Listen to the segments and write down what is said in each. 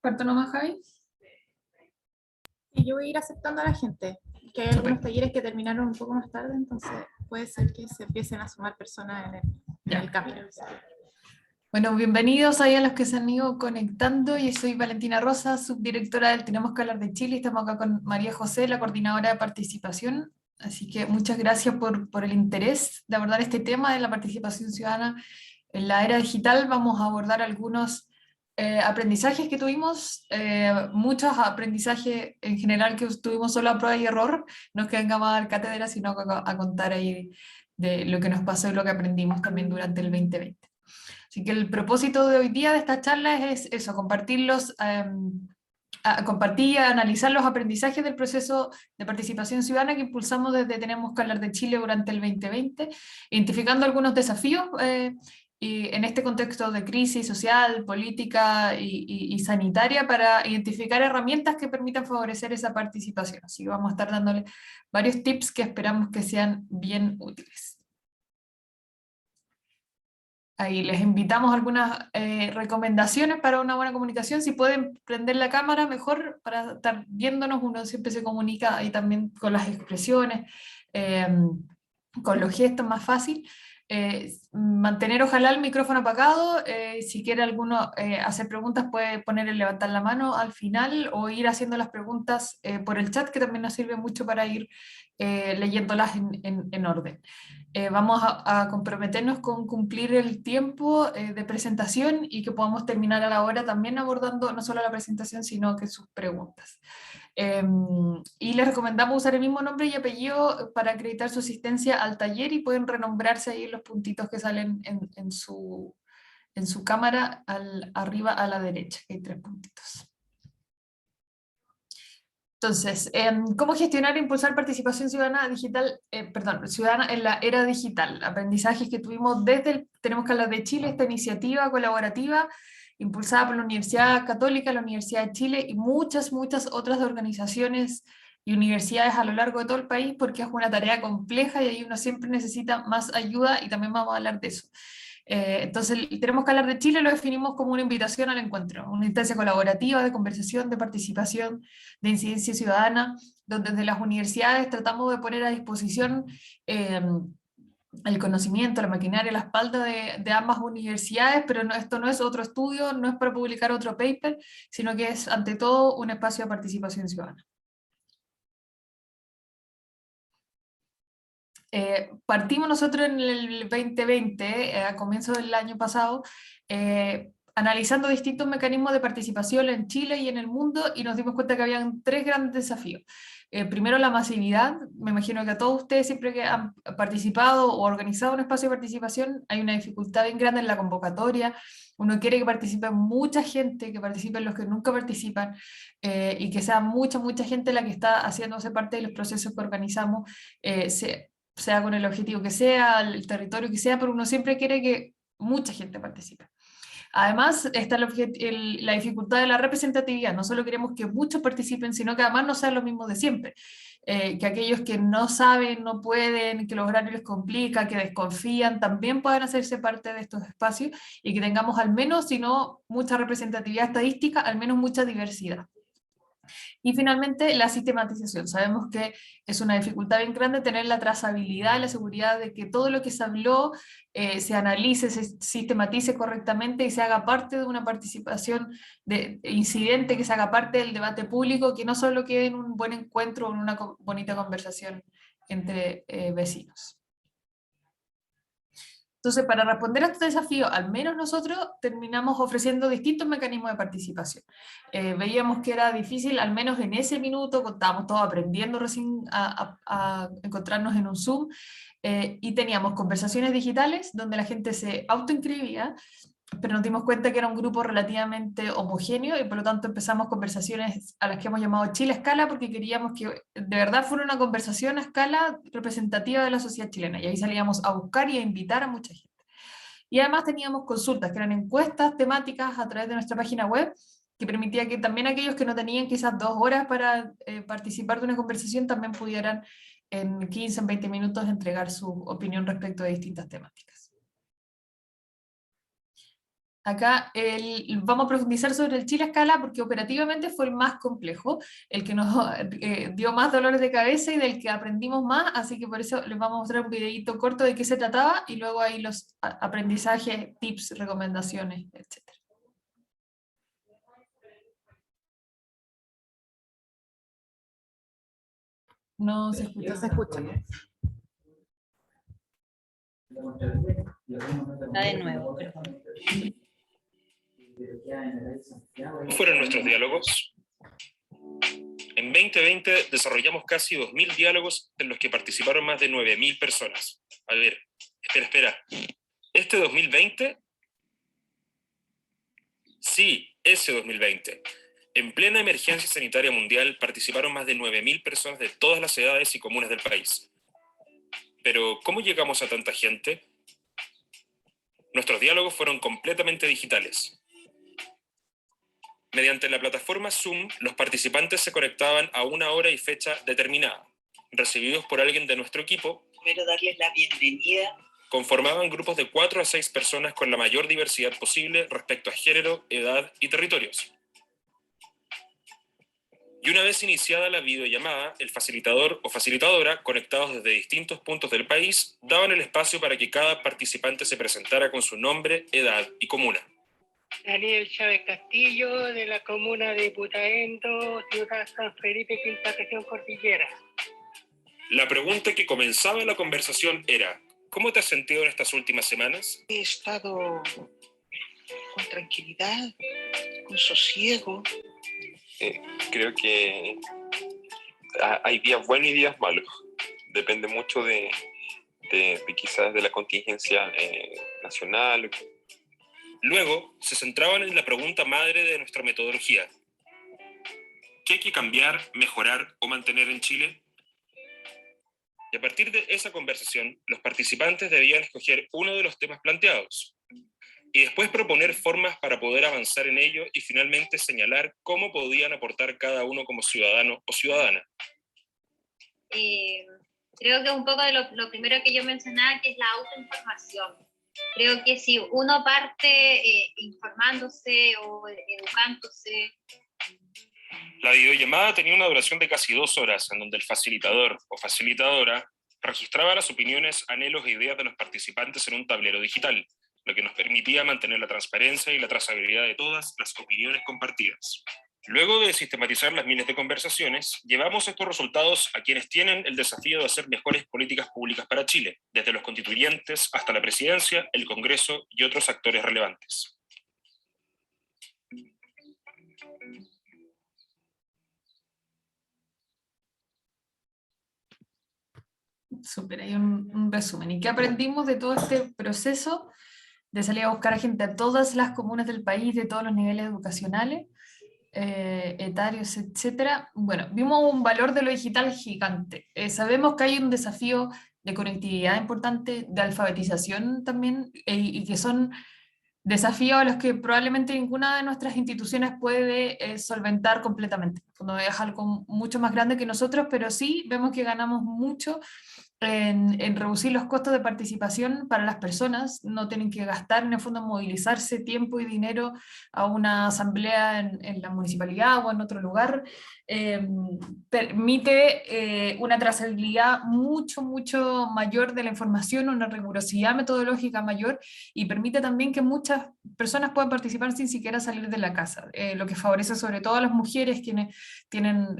¿Parto nomás, Javi? Y yo voy a ir aceptando a la gente, que hay algunos talleres que terminaron un poco más tarde, entonces puede ser que se empiecen a sumar personas en el camino. Bueno, bienvenidos ahí a los que se han ido conectando. Yo soy Valentina Rosa, subdirectora del Tenemos que hablar de Chile. Estamos acá con María José, la coordinadora de participación. Así que muchas gracias por el interés de abordar este tema de la participación ciudadana en la era digital. Vamos a abordar algunos aprendizajes que tuvimos, muchos aprendizajes en general que tuvimos solo a prueba y error. No es que vengamos a dar cátedra, sino a contar ahí de lo que nos pasó y lo que aprendimos también durante el 2020. Así que el propósito de hoy día de esta charla es eso, compartirlos, compartir y analizar los aprendizajes del proceso de participación ciudadana que impulsamos desde Tenemos que hablar de Chile durante el 2020, identificando algunos desafíos y en este contexto de crisis social, política y sanitaria para identificar herramientas que permitan favorecer esa participación. Así que vamos a estar dándole varios tips que esperamos que sean bien útiles. Ahí les invitamos algunas recomendaciones para una buena comunicación. Si pueden prender la cámara, mejor para estar viéndonos. Uno siempre se comunica ahí también con las expresiones, con los gestos más fácil. Mantener ojalá el micrófono apagado. Si quiere alguno hacer preguntas, puede poner el levantar la mano al final o ir haciendo las preguntas por el chat, que también nos sirve mucho para ir leyéndolas en orden. Vamos a comprometernos con cumplir el tiempo de presentación y que podamos terminar a la hora también abordando no solo la presentación, sino que sus preguntas. Y les recomendamos usar el mismo nombre y apellido para acreditar su asistencia al taller y pueden renombrarse ahí los puntitos que salen en su cámara arriba a la derecha, que hay 3 puntitos. Entonces, ¿cómo gestionar e impulsar participación ciudadana digital, ciudadana en la era digital? Aprendizajes que tuvimos desde Tenemos que hablar de Chile, esta iniciativa colaborativa impulsada por la Universidad Católica, la Universidad de Chile y muchas otras organizaciones y universidades a lo largo de todo el país, porque es una tarea compleja y ahí uno siempre necesita más ayuda y también vamos a hablar de eso. Entonces, Tenemos que hablar de Chile lo definimos como una invitación al encuentro, una instancia colaborativa de conversación, de participación, de incidencia ciudadana, donde desde las universidades tratamos de poner a disposición el conocimiento, la maquinaria, la espalda de ambas universidades, pero esto no es otro estudio, no es para publicar otro paper, sino que es ante todo un espacio de participación ciudadana. Partimos nosotros en el 2020, a comienzos del año pasado, analizando distintos mecanismos de participación en Chile y en el mundo, y nos dimos cuenta que habían 3 grandes desafíos. Primero, la masividad. Me imagino que a todos ustedes, siempre que han participado o organizado un espacio de participación, hay una dificultad bien grande en la convocatoria. Uno quiere que participe mucha gente, que participen los que nunca participan, y que sea mucha gente la que está haciéndose parte de los procesos que organizamos, sea con el objetivo que sea, el territorio que sea, pero uno siempre quiere que mucha gente participe. Además está la dificultad de la representatividad, no solo queremos que muchos participen, sino que además no sea lo mismo de siempre, que aquellos que no saben, no pueden, que los horarios les complica, que desconfían, también puedan hacerse parte de estos espacios y que tengamos al menos, si no mucha representatividad estadística, al menos mucha diversidad. Y finalmente, la sistematización. Sabemos que es una dificultad bien grande tener la trazabilidad y la seguridad de que todo lo que se habló se analice, se sistematice correctamente y se haga parte de una participación de incidente, que se haga parte del debate público, que no solo quede en un buen encuentro o en una bonita conversación entre vecinos. Entonces, para responder a este desafío, al menos nosotros terminamos ofreciendo distintos mecanismos de participación. Veíamos que era difícil, al menos en ese minuto, estábamos todos aprendiendo recién a encontrarnos en un Zoom, y teníamos conversaciones digitales donde la gente se autoinscribía, pero nos dimos cuenta que era un grupo relativamente homogéneo y por lo tanto empezamos conversaciones a las que hemos llamado Chile a escala, porque queríamos que de verdad fuera una conversación a escala representativa de la sociedad chilena, y ahí salíamos a buscar y a invitar a mucha gente. Y además teníamos consultas, que eran encuestas temáticas a través de nuestra página web, que permitía que también aquellos que no tenían quizás 2 horas para participar de una conversación también pudieran en 15, en 20 minutos entregar su opinión respecto de distintas temáticas. Acá vamos a profundizar sobre el Chile a escala porque operativamente fue el más complejo, el que nos dio más dolores de cabeza y del que aprendimos más, así que por eso les vamos a mostrar un videito corto de qué se trataba y luego ahí los aprendizajes, tips, recomendaciones, etc. No se escucha. No se escucha. Está de nuevo, perdón. ¿Fueron nuestros diálogos? En 2020 desarrollamos casi 2.000 diálogos en los que participaron más de 9.000 personas. A ver, espera. ¿Este 2020? Sí, ese 2020. En plena emergencia sanitaria mundial participaron más de 9.000 personas de todas las edades y comunas del país. Pero, ¿cómo llegamos a tanta gente? Nuestros diálogos fueron completamente digitales. Mediante la plataforma Zoom, los participantes se conectaban a una hora y fecha determinada. Recibidos por alguien de nuestro equipo, Primero darles la bienvenida. Conformaban grupos de 4 a 6 personas con la mayor diversidad posible respecto a género, edad y territorios. Y una vez iniciada la videollamada, el facilitador o facilitadora, conectados desde distintos puntos del país, daban el espacio para que cada participante se presentara con su nombre, edad y comuna. Daniel Chávez Castillo, de la comuna de Putaendo, ciudad San Felipe, Quinta Región Cordillera. La pregunta que comenzaba la conversación era: ¿cómo te has sentido en estas últimas semanas? He estado con tranquilidad, con sosiego. Creo que hay días buenos y días malos. Depende mucho de quizás de la contingencia nacional. Luego, se centraban en la pregunta madre de nuestra metodología: ¿qué hay que cambiar, mejorar o mantener en Chile? Y a partir de esa conversación, los participantes debían escoger uno de los temas planteados y después proponer formas para poder avanzar en ello y finalmente señalar cómo podían aportar cada uno como ciudadano o ciudadana. Creo que un poco de lo primero que yo mencionaba, que es la autoinformación. Creo que si uno parte informándose o educándose. La videollamada tenía una duración de casi 2 horas, en donde el facilitador o facilitadora registraba las opiniones, anhelos e ideas de los participantes en un tablero digital, lo que nos permitía mantener la transparencia y la trazabilidad de todas las opiniones compartidas. Luego de sistematizar las miles de conversaciones, llevamos estos resultados a quienes tienen el desafío de hacer mejores políticas públicas para Chile, desde los constituyentes hasta la presidencia, el Congreso y otros actores relevantes. Súper, hay un resumen. ¿Y qué aprendimos de todo este proceso de salir a buscar a gente a todas las comunas del país, de todos los niveles educacionales, etarios, etcétera? Bueno, vimos un valor de lo digital gigante. Sabemos que hay un desafío de conectividad importante, de alfabetización también, y que son desafíos a los que probablemente ninguna de nuestras instituciones puede solventar completamente. No es algo mucho más grande que nosotros, pero sí vemos que ganamos mucho en reducir los costos de participación para las personas. No tienen que gastar, en el fondo, movilizarse tiempo y dinero a una asamblea en la municipalidad o en otro lugar. Permite una trazabilidad mucho mayor de la información, una rigurosidad metodológica mayor, y permite también que muchas personas puedan participar sin siquiera salir de la casa, lo que favorece sobre todo a las mujeres, quienes tienen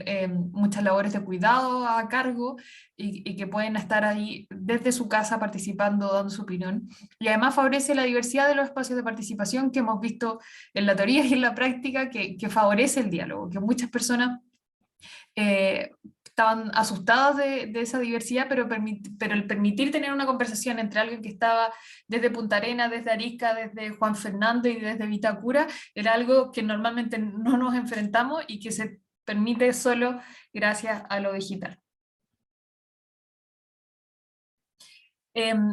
muchas labores de cuidado a cargo y que pueden estar ahí desde su casa participando, dando su opinión. Y además favorece la diversidad de los espacios de participación que hemos visto en la teoría y en la práctica, que favorece el diálogo, que muchas personas estaban asustadas de esa diversidad, pero el permitir tener una conversación entre alguien que estaba desde Punta Arenas, desde Arica, desde Juan Fernando y desde Vitacura, era algo que normalmente no nos enfrentamos y que se permite solo gracias a lo digital.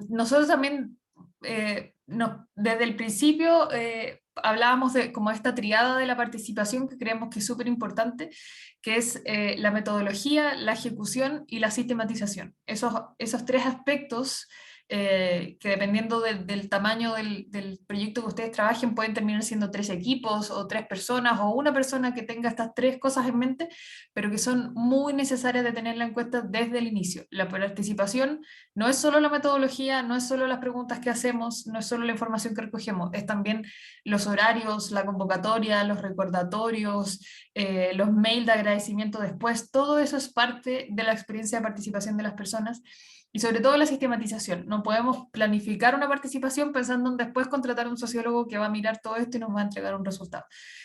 Nosotros también, desde el principio, hablábamos de como esta triada de la participación que creemos que es súper importante, que es la metodología, la ejecución y la sistematización. Esos 3 aspectos que dependiendo del tamaño del proyecto que ustedes trabajen, pueden terminar siendo 3 equipos o 3 personas o una persona que tenga estas 3 cosas en mente, pero que son muy necesarias de tenerla en cuenta desde el inicio. La participación no es solo la metodología, no es solo las preguntas que hacemos, no es solo la información que recogemos, es también los horarios, la convocatoria, los recordatorios, los mails de agradecimiento después, todo eso es parte de la experiencia de participación de las personas y sobre todo la sistematización. No podemos planificar una participación pensando en después contratar a un sociólogo que va a mirar todo esto y nos va a entregar un resultado,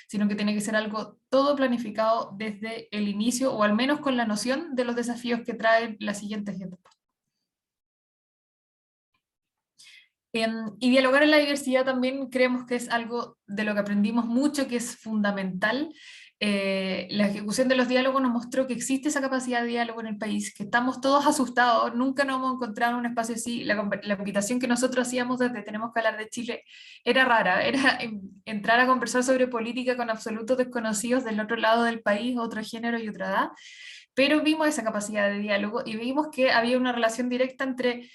sino que tiene que ser algo todo planificado desde el inicio o al menos con la noción de los desafíos que traen las siguientes etapas. Y dialogar en la diversidad también creemos que es algo de lo que aprendimos mucho, que es fundamental. La ejecución de los diálogos nos mostró que existe esa capacidad de diálogo en el país, que estamos todos asustados, nunca nos hemos encontrado en un espacio así. La invitación que nosotros hacíamos desde Tenemos que hablar de Chile era rara, era entrar a conversar sobre política con absolutos desconocidos del otro lado del país, otro género y otra edad, pero vimos esa capacidad de diálogo y vimos que había una relación directa entre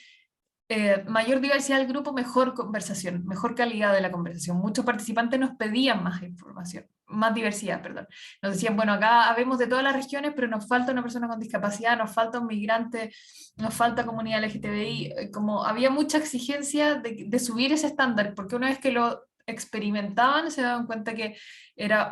mayor diversidad del grupo, mejor conversación, mejor calidad de la conversación. Muchos participantes nos pedían más información, más diversidad, perdón. Nos decían, bueno, acá habemos de todas las regiones, pero nos falta una persona con discapacidad, nos falta un migrante, nos falta comunidad LGTBI. Como había mucha exigencia de subir ese estándar, porque una vez que lo experimentaban, se daban cuenta que era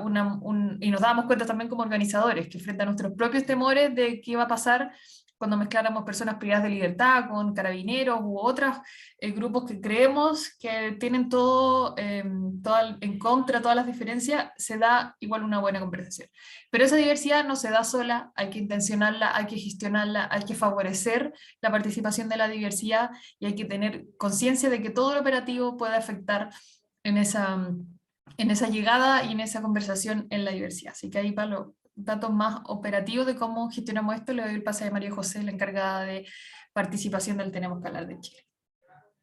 y nos dábamos cuenta también como organizadores, que frente a nuestros propios temores de qué iba a pasar cuando mezcláramos personas privadas de libertad con carabineros u otros grupos que creemos que tienen todo en contra, todas las diferencias, se da igual una buena conversación. Pero esa diversidad no se da sola, hay que intencionarla, hay que gestionarla, hay que favorecer la participación de la diversidad y hay que tener conciencia de que todo lo operativo puede afectar en esa llegada y en esa conversación en la diversidad. Así que ahí para los datos más operativos de cómo gestionamos esto, le doy el pase a María José, la encargada de participación del Tenemos que hablar de Chile.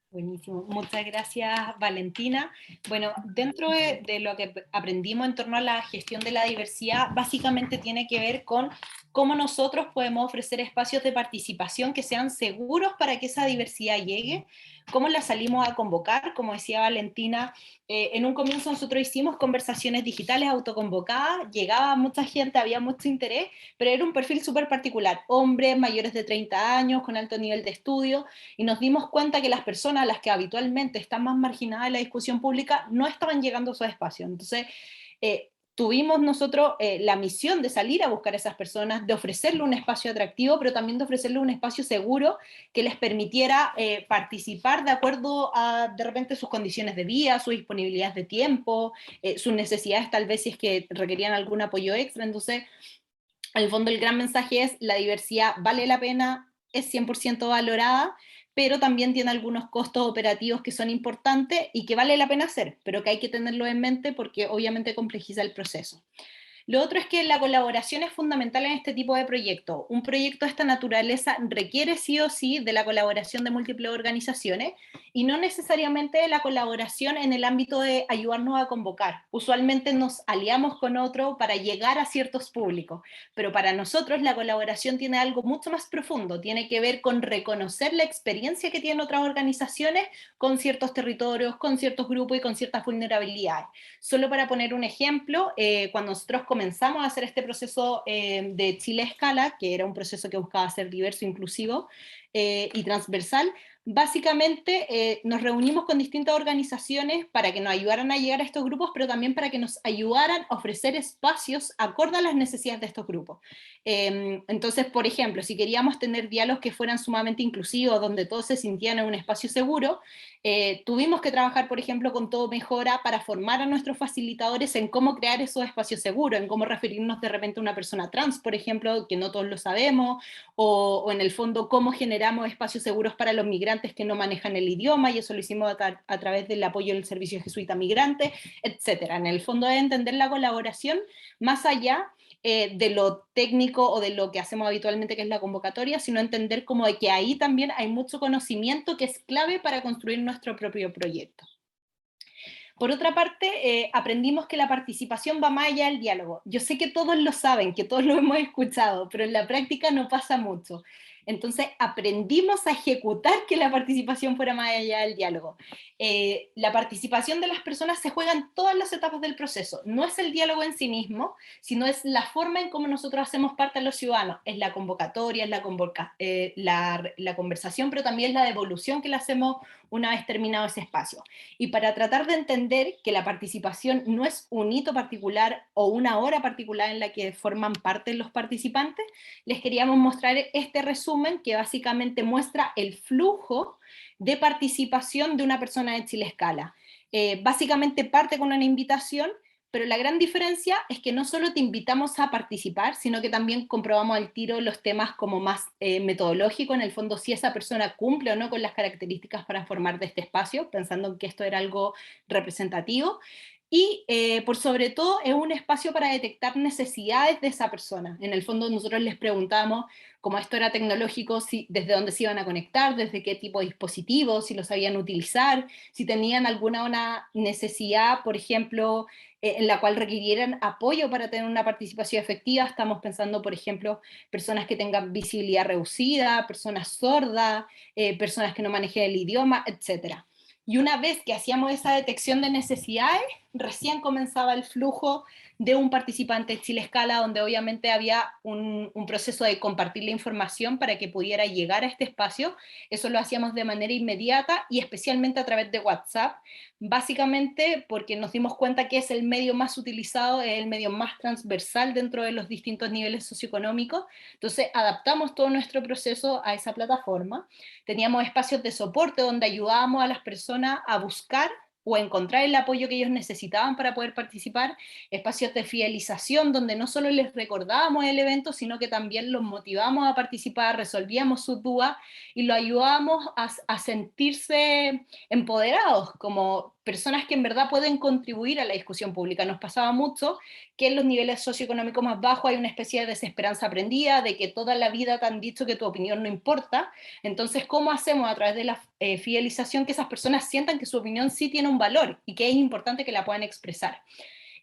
Buenísimo, muchas gracias Valentina. Bueno, dentro de lo que aprendimos en torno a la gestión de la diversidad, básicamente tiene que ver con cómo nosotros podemos ofrecer espacios de participación que sean seguros para que esa diversidad llegue, cómo la salimos a convocar, como decía Valentina, en un comienzo nosotros hicimos conversaciones digitales autoconvocadas, llegaba mucha gente, había mucho interés, pero era un perfil súper particular, hombres mayores de 30 años, con alto nivel de estudio, y nos dimos cuenta que las personas, las que habitualmente están más marginadas en la discusión pública, no estaban llegando a esos espacios. Entonces, tuvimos nosotros la misión de salir a buscar a esas personas, de ofrecerle un espacio atractivo, pero también de ofrecerle un espacio seguro que les permitiera participar de acuerdo a, de repente, sus condiciones de vida, sus disponibilidades de tiempo, sus necesidades tal vez si es que requerían algún apoyo extra. Entonces, al fondo el gran mensaje es: la diversidad vale la pena, es 100% valorada, pero también tiene algunos costos operativos que son importantes y que vale la pena hacer, pero que hay que tenerlo en mente porque obviamente complejiza el proceso. Lo otro es que la colaboración es fundamental en este tipo de proyectos. Un proyecto de esta naturaleza requiere sí o sí de la colaboración de múltiples organizaciones y no necesariamente de la colaboración en el ámbito de ayudarnos a convocar. Usualmente nos aliamos con otro para llegar a ciertos públicos, pero para nosotros la colaboración tiene algo mucho más profundo, tiene que ver con reconocer la experiencia que tienen otras organizaciones con ciertos territorios, con ciertos grupos y con ciertas vulnerabilidades. Solo para poner un ejemplo, cuando nosotros comenzamos a hacer este proceso de Chile a Escala, que era un proceso que buscaba ser diverso, inclusivo y transversal, básicamente nos reunimos con distintas organizaciones para que nos ayudaran a llegar a estos grupos, pero también para que nos ayudaran a ofrecer espacios acorde a las necesidades de estos grupos. Entonces, por ejemplo, si queríamos tener diálogos que fueran sumamente inclusivos, donde todos se sintieran en un espacio seguro, tuvimos que trabajar, por ejemplo, con Todo Mejora para formar a nuestros facilitadores en cómo crear esos espacios seguros, en cómo referirnos de repente a una persona trans, por ejemplo, que no todos lo sabemos, o en el fondo cómo generamos espacios seguros para los migrantes que no manejan el idioma, y eso lo hicimos a través del apoyo del Servicio Jesuita Migrante, etc. En el fondo es entender la colaboración más allá de lo técnico o de lo que hacemos habitualmente, que es la convocatoria, sino entender como de que ahí también hay mucho conocimiento que es clave para construir nuestro propio proyecto. Por otra parte, aprendimos que la participación va más allá del diálogo. Yo sé que todos lo saben, que todos lo hemos escuchado, pero en la práctica no pasa mucho. Entonces aprendimos a ejecutar que la participación fuera más allá del diálogo. La participación de las personas se juega en todas las etapas del proceso. No es el diálogo en sí mismo, sino es la forma en cómo nosotros hacemos parte de los ciudadanos. Es la convocatoria, es la conversación, pero también la devolución que le hacemos una vez terminado ese espacio. Y para tratar de entender que la participación no es un hito particular o una hora particular en la que forman parte los participantes, les queríamos mostrar este resumen que básicamente muestra el flujo de participación de una persona de Chile Escala. Básicamente parte con una invitación, pero la gran diferencia es que no solo te invitamos a participar, sino que también comprobamos al tiro los temas como más metodológicos, en el fondo si esa persona cumple o no con las características para formar de este espacio, pensando que esto era algo representativo, y por sobre todo es un espacio para detectar necesidades de esa persona. En el fondo nosotros les preguntamos, como esto era tecnológico, desde dónde se iban a conectar, desde qué tipo de dispositivos, si lo sabían utilizar, si tenían alguna necesidad, por ejemplo, en la cual requirieran apoyo para tener una participación efectiva. Estamos pensando, por ejemplo, personas que tengan visibilidad reducida, personas sordas, personas que no manejen el idioma, etc. Y una vez que hacíamos esa detección de necesidades, recién comenzaba el flujo de un participante de Chile Escala, donde obviamente había un proceso de compartir la información para que pudiera llegar a este espacio. Eso lo hacíamos de manera inmediata y especialmente a través de WhatsApp, básicamente porque nos dimos cuenta que es el medio más utilizado, es el medio más transversal dentro de los distintos niveles socioeconómicos. Entonces adaptamos todo nuestro proceso a esa plataforma. Teníamos espacios de soporte donde ayudábamos a las personas a buscar o encontrar el apoyo que ellos necesitaban para poder participar, espacios de fidelización donde no solo les recordábamos el evento, sino que también los motivábamos a participar, resolvíamos sus dudas y los ayudábamos a sentirse empoderados como personas que en verdad pueden contribuir a la discusión pública. Nos pasaba mucho que en los niveles socioeconómicos más bajos hay una especie de desesperanza aprendida, de que toda la vida te han dicho que tu opinión no importa. Entonces, ¿cómo hacemos a través de la fidelización que esas personas sientan que su opinión sí tiene un valor y que es importante que la puedan expresar?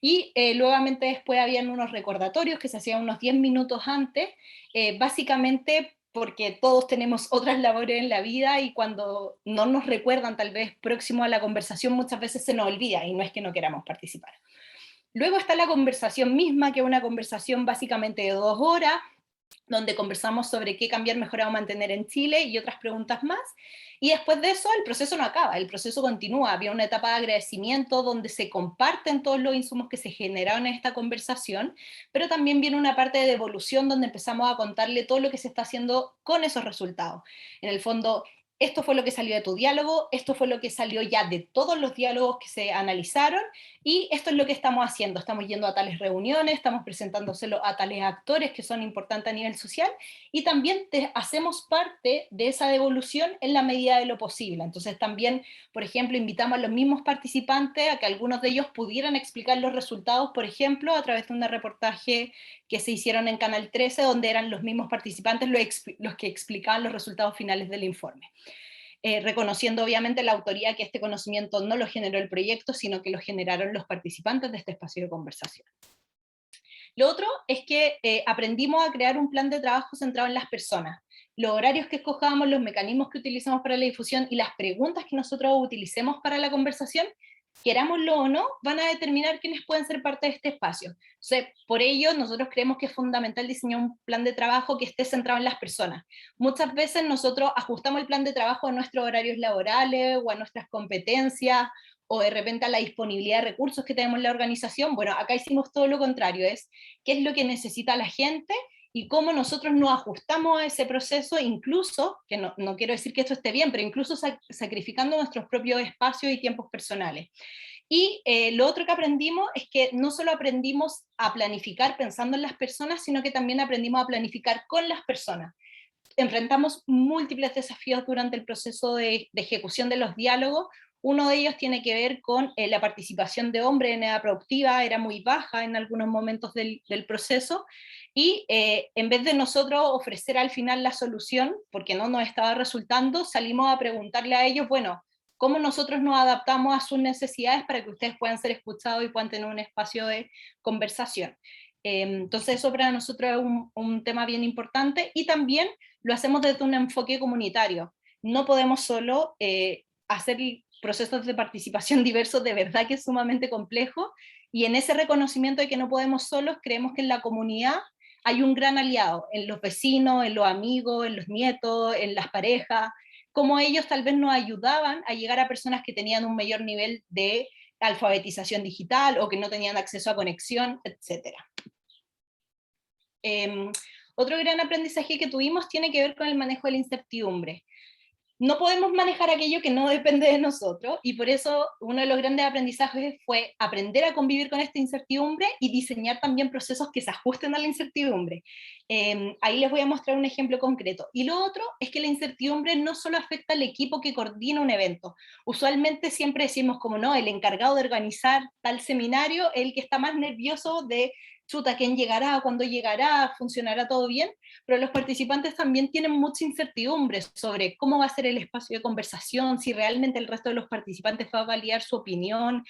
Y nuevamente después habían unos recordatorios que se hacían unos 10 minutos antes, básicamente porque todos tenemos otras labores en la vida y cuando no nos recuerdan tal vez próximo a la conversación muchas veces se nos olvida y no es que no queramos participar. Luego está la conversación misma, que es una conversación básicamente de 2 horas, donde conversamos sobre qué cambiar, mejorar o mantener en Chile y otras preguntas más. Y después de eso el proceso no acaba, el proceso continúa. Había una etapa de agradecimiento donde se comparten todos los insumos que se generaron en esta conversación, pero también viene una parte de devolución donde empezamos a contarle todo lo que se está haciendo con esos resultados. En el fondo, esto fue lo que salió de tu diálogo, esto fue lo que salió ya de todos los diálogos que se analizaron, y esto es lo que estamos haciendo. Estamos yendo a tales reuniones, estamos presentándoselo a tales actores que son importantes a nivel social, y también hacemos parte de esa devolución en la medida de lo posible. Entonces también, por ejemplo, invitamos a los mismos participantes a que algunos de ellos pudieran explicar los resultados, por ejemplo, a través de un reportaje que se hicieron en Canal 13, donde eran los mismos participantes los que explicaban los resultados finales del informe. Reconociendo obviamente la autoría que este conocimiento no lo generó el proyecto, sino que lo generaron los participantes de este espacio de conversación. Lo otro es que aprendimos a crear un plan de trabajo centrado en las personas. Los horarios que escojamos, los mecanismos que utilizamos para la difusión y las preguntas que nosotros utilicemos para la conversación, querámoslo o no, van a determinar quiénes pueden ser parte de este espacio. Entonces, por ello, nosotros creemos que es fundamental diseñar un plan de trabajo que esté centrado en las personas. Muchas veces nosotros ajustamos el plan de trabajo a nuestros horarios laborales o a nuestras competencias, o de repente a la disponibilidad de recursos que tenemos en la organización. Bueno, acá hicimos todo lo contrario, es qué es lo que necesita la gente y cómo nosotros nos ajustamos a ese proceso, incluso, que no quiero decir que esto esté bien, pero incluso sacrificando nuestros propios espacios y tiempos personales. Y lo otro que aprendimos es que no solo aprendimos a planificar pensando en las personas, sino que también aprendimos a planificar con las personas. Enfrentamos múltiples desafíos durante el proceso de ejecución de los diálogos. Uno de ellos tiene que ver con la participación de hombres en edad productiva, era muy baja en algunos momentos del proceso, y en vez de nosotros ofrecer al final la solución, porque no nos estaba resultando, salimos a preguntarle a ellos, bueno, ¿cómo nosotros nos adaptamos a sus necesidades para que ustedes puedan ser escuchados y puedan tener un espacio de conversación? Entonces eso para nosotros es un tema bien importante, y también lo hacemos desde un enfoque comunitario. No podemos solo hacer procesos de participación diversos, de verdad que es sumamente complejo, y en ese reconocimiento de que no podemos solos, creemos que en la comunidad hay un gran aliado, en los vecinos, en los amigos, en los nietos, en las parejas, como ellos tal vez nos ayudaban a llegar a personas que tenían un mayor nivel de alfabetización digital o que no tenían acceso a conexión, etc. Otro gran aprendizaje que tuvimos tiene que ver con el manejo de la incertidumbre. No podemos manejar aquello que no depende de nosotros, y por eso uno de los grandes aprendizajes fue aprender a convivir con esta incertidumbre y diseñar también procesos que se ajusten a la incertidumbre. Ahí les voy a mostrar un ejemplo concreto. Y lo otro es que la incertidumbre no solo afecta al equipo que coordina un evento. Usualmente siempre decimos como no, el encargado de organizar tal seminario, el que está más nervioso de chuta, ¿quién llegará? ¿Cuándo llegará? ¿Funcionará todo bien? Pero los participantes también tienen mucha incertidumbre sobre cómo va a ser el espacio de conversación, si realmente el resto de los participantes va a validar su opinión,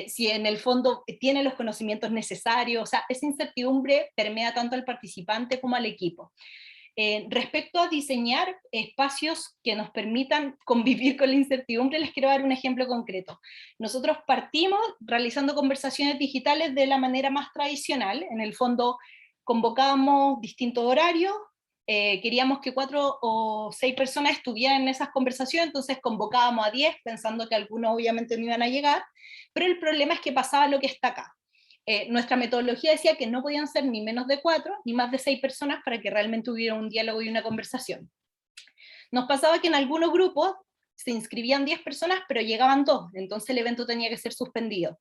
si en el fondo tiene los conocimientos necesarios. O sea, esa incertidumbre permea tanto al participante como al equipo. Respecto a diseñar espacios que nos permitan convivir con la incertidumbre, les quiero dar un ejemplo concreto. Nosotros partimos realizando conversaciones digitales de la manera más tradicional. En el fondo convocábamos distintos horarios, queríamos que 4 o 6 personas estuvieran en esas conversaciones, entonces convocábamos a 10 pensando que algunos obviamente no iban a llegar, pero el problema es que pasaba lo que está acá. Nuestra metodología decía que no podían ser ni menos de 4 ni más de 6 personas para que realmente hubiera un diálogo y una conversación. Nos pasaba que en algunos grupos se inscribían 10 personas, pero llegaban 2, entonces el evento tenía que ser suspendido.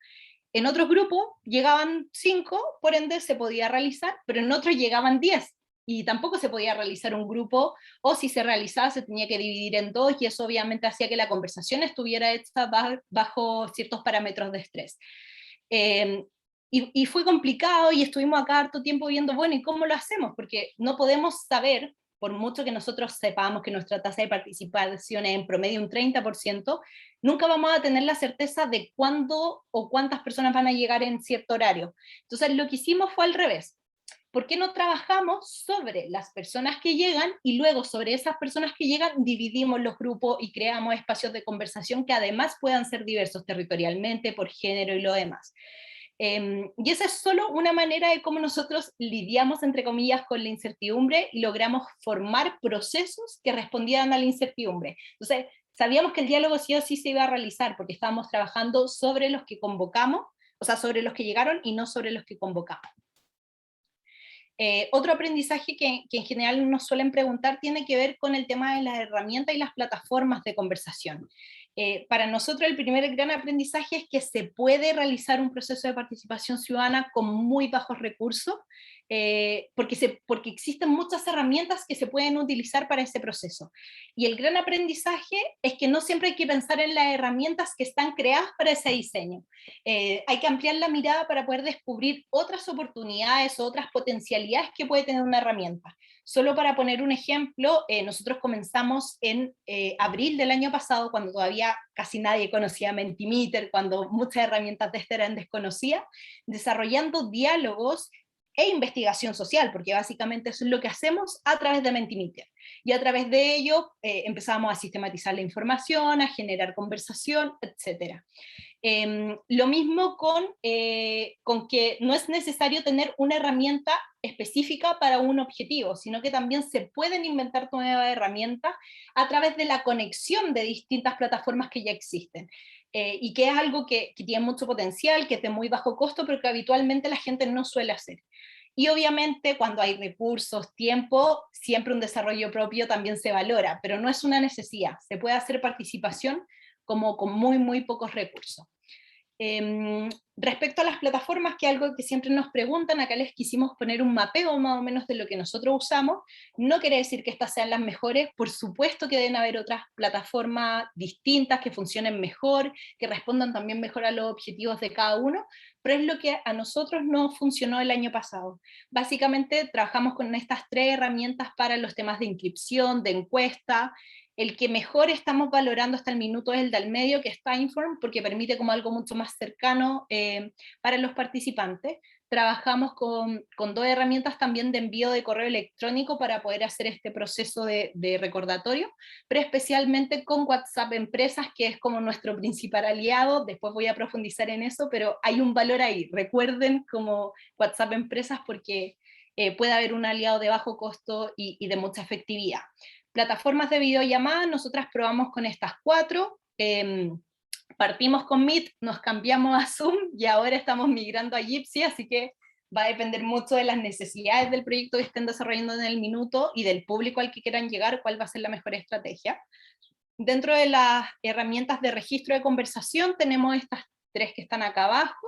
En otros grupos llegaban 5, por ende se podía realizar, pero en otros llegaban 10, y tampoco se podía realizar un grupo, o si se realizaba se tenía que dividir en 2, y eso obviamente hacía que la conversación estuviera hecha bajo ciertos parámetros de estrés. Y fue complicado, y estuvimos acá harto tiempo viendo, bueno, ¿y cómo lo hacemos? Porque no podemos saber, por mucho que nosotros sepamos que nuestra tasa de participación es en promedio un 30%, nunca vamos a tener la certeza de cuándo o cuántas personas van a llegar en cierto horario. Entonces lo que hicimos fue al revés. ¿Por qué no trabajamos sobre las personas que llegan, y luego sobre esas personas que llegan dividimos los grupos y creamos espacios de conversación que además puedan ser diversos territorialmente, por género y lo demás? Y esa es solo una manera de cómo nosotros lidiamos, entre comillas, con la incertidumbre, y logramos formar procesos que respondieran a la incertidumbre. Entonces, sabíamos que el diálogo sí o sí se iba a realizar, porque estábamos trabajando sobre los que convocamos, o sea, sobre los que llegaron y no sobre los que convocamos. Otro aprendizaje que en general nos suelen preguntar tiene que ver con el tema de las herramientas y las plataformas de conversación. Para nosotros el primer gran aprendizaje es que se puede realizar un proceso de participación ciudadana con muy bajos recursos, porque existen muchas herramientas que se pueden utilizar para ese proceso. Y el gran aprendizaje es que no siempre hay que pensar en las herramientas que están creadas para ese diseño. Hay que ampliar la mirada para poder descubrir otras oportunidades o otras potencialidades que puede tener una herramienta. Solo para poner un ejemplo, nosotros comenzamos en abril del año pasado, cuando todavía casi nadie conocía Mentimeter, cuando muchas herramientas de estas eran desconocidas, desarrollando diálogos e investigación social, porque básicamente eso es lo que hacemos a través de Mentimeter. Y a través de ello empezamos a sistematizar la información, a generar conversación, etc. Lo mismo con que no es necesario tener una herramienta específica para un objetivo, sino que también se pueden inventar nuevas herramientas a través de la conexión de distintas plataformas que ya existen. Y que es algo que tiene mucho potencial, que es de muy bajo costo, pero que habitualmente la gente no suele hacer. Y obviamente cuando hay recursos, tiempo, siempre un desarrollo propio también se valora, pero no es una necesidad. Se puede hacer participación como con muy, muy pocos recursos. Respecto a las plataformas, que es algo que siempre nos preguntan, acá les quisimos poner un mapeo más o menos de lo que nosotros usamos. No quiere decir que estas sean las mejores, por supuesto que deben haber otras plataformas distintas que funcionen mejor, que respondan también mejor a los objetivos de cada uno, pero es lo que a nosotros nos funcionó el año pasado. Básicamente trabajamos con estas 3 herramientas para los temas de inscripción, de encuesta. El que mejor estamos valorando hasta el minuto es el del medio, que es Timeform, porque permite como algo mucho más cercano para los participantes. trabajamos con 2 herramientas también de envío de correo electrónico para poder hacer este proceso de recordatorio, pero especialmente con WhatsApp Empresas, que es como nuestro principal aliado. Después voy a profundizar en eso, pero hay un valor ahí. Recuerden como WhatsApp Empresas porque puede haber un aliado de bajo costo y de mucha efectividad. Plataformas de videollamada, nosotras probamos con estas 4. Partimos con Meet, nos cambiamos a Zoom y ahora estamos migrando a Jitsi, así que va a depender mucho de las necesidades del proyecto que estén desarrollando en el minuto y del público al que quieran llegar, cuál va a ser la mejor estrategia. Dentro de las herramientas de registro de conversación tenemos estas 3 que están acá abajo.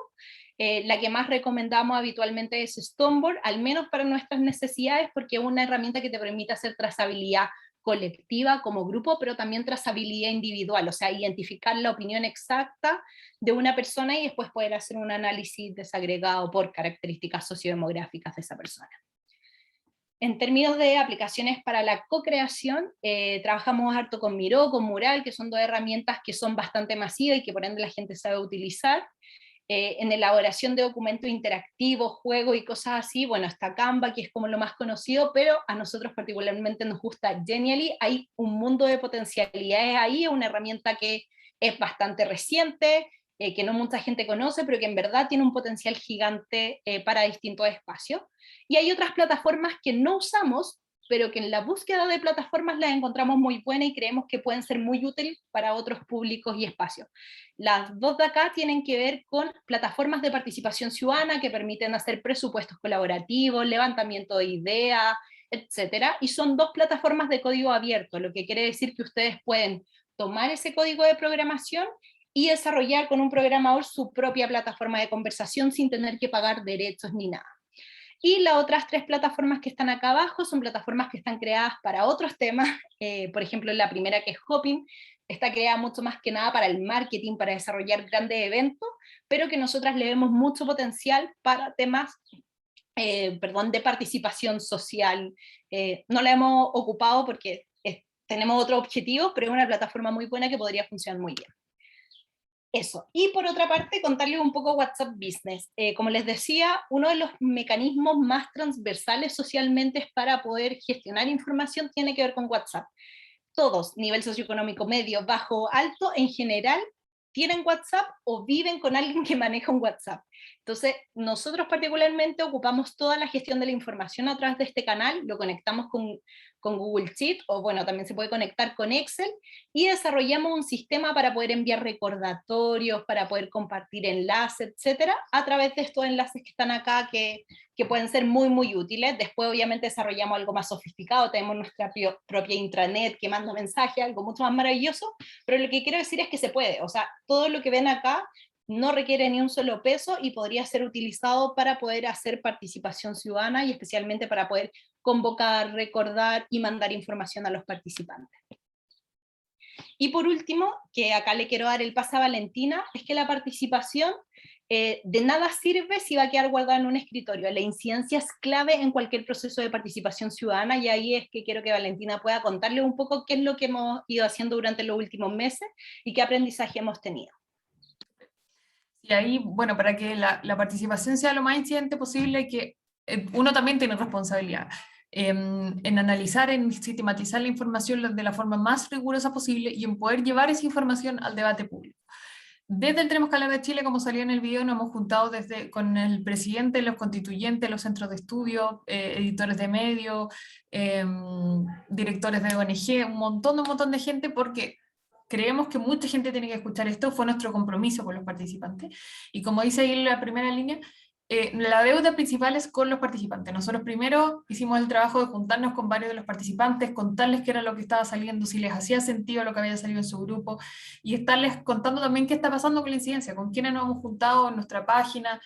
La que más recomendamos habitualmente es Stoneboard, al menos para nuestras necesidades, porque es una herramienta que te permite hacer trazabilidad colectiva como grupo, pero también trazabilidad individual, o sea, identificar la opinión exacta de una persona y después poder hacer un análisis desagregado por características sociodemográficas de esa persona. En términos de aplicaciones para la co-creación, trabajamos harto con Miro, con Mural, que son 2 herramientas que son bastante masivas y que por ende la gente sabe utilizar. En elaboración de documentos interactivos, juegos y cosas así, bueno, está Canva, que es como lo más conocido, pero a nosotros particularmente nos gusta Genially. Hay un mundo de potencialidades ahí, una herramienta que es bastante reciente, que no mucha gente conoce, pero que en verdad tiene un potencial gigante para distintos espacios. Y hay otras plataformas que no usamos, pero que en la búsqueda de plataformas las encontramos muy buenas y creemos que pueden ser muy útiles para otros públicos y espacios. Las 2 de acá tienen que ver con plataformas de participación ciudadana que permiten hacer presupuestos colaborativos, levantamiento de ideas, etcétera, y son 2 plataformas de código abierto, lo que quiere decir que ustedes pueden tomar ese código de programación y desarrollar con un programador su propia plataforma de conversación sin tener que pagar derechos ni nada. Y las otras 3 plataformas que están acá abajo son plataformas que están creadas para otros temas, por ejemplo la primera que es Hopin, está creada mucho más que nada para el marketing, para desarrollar grandes eventos, pero que nosotras le vemos mucho potencial para temas de participación social. No la hemos ocupado porque tenemos otros objetivos, pero es una plataforma muy buena que podría funcionar muy bien. Eso. Y por otra parte, contarles un poco WhatsApp Business. Como les decía, uno de los mecanismos más transversales socialmente para poder gestionar información tiene que ver con WhatsApp. Todos, nivel socioeconómico medio, bajo, alto, en general, tienen WhatsApp o viven con alguien que maneja un WhatsApp. Entonces, nosotros particularmente ocupamos toda la gestión de la información a través de este canal, lo conectamos con Google Sheet, o bueno, también se puede conectar con Excel, y desarrollamos un sistema para poder enviar recordatorios, para poder compartir enlaces, etcétera, a través de estos enlaces que están acá, que pueden ser muy, muy útiles. Después, obviamente, desarrollamos algo más sofisticado, tenemos nuestra propia intranet que manda mensajes, algo mucho más maravilloso, pero lo que quiero decir es que se puede, o sea, todo lo que ven acá no requiere ni un solo peso y podría ser utilizado para poder hacer participación ciudadana y especialmente para poder convocar, recordar y mandar información a los participantes. Y por último, que acá le quiero dar el pase a Valentina, es que la participación de nada sirve si va a quedar guardada en un escritorio. La incidencia es clave en cualquier proceso de participación ciudadana y ahí es que quiero que Valentina pueda contarle un poco qué es lo que hemos ido haciendo durante los últimos meses y qué aprendizaje hemos tenido. Y ahí, bueno, para que la participación sea lo más incidente posible, que uno también tiene responsabilidad en analizar, en sistematizar la información de la forma más rigurosa posible y en poder llevar esa información al debate público. Desde el Tenemos que hablar de Chile, como salió en el video, nos hemos juntado con el presidente, los constituyentes, los centros de estudio, editores de medios, directores de ONG, un montón de gente, porque creemos que mucha gente tiene que escuchar esto, fue nuestro compromiso con los participantes. Y como dice ahí en la primera línea, la deuda principal es con los participantes. Nosotros primero hicimos el trabajo de juntarnos con varios de los participantes, contarles qué era lo que estaba saliendo, si les hacía sentido lo que había salido en su grupo, y estarles contando también qué está pasando con la incidencia, con quiénes nos hemos juntado en nuestra página.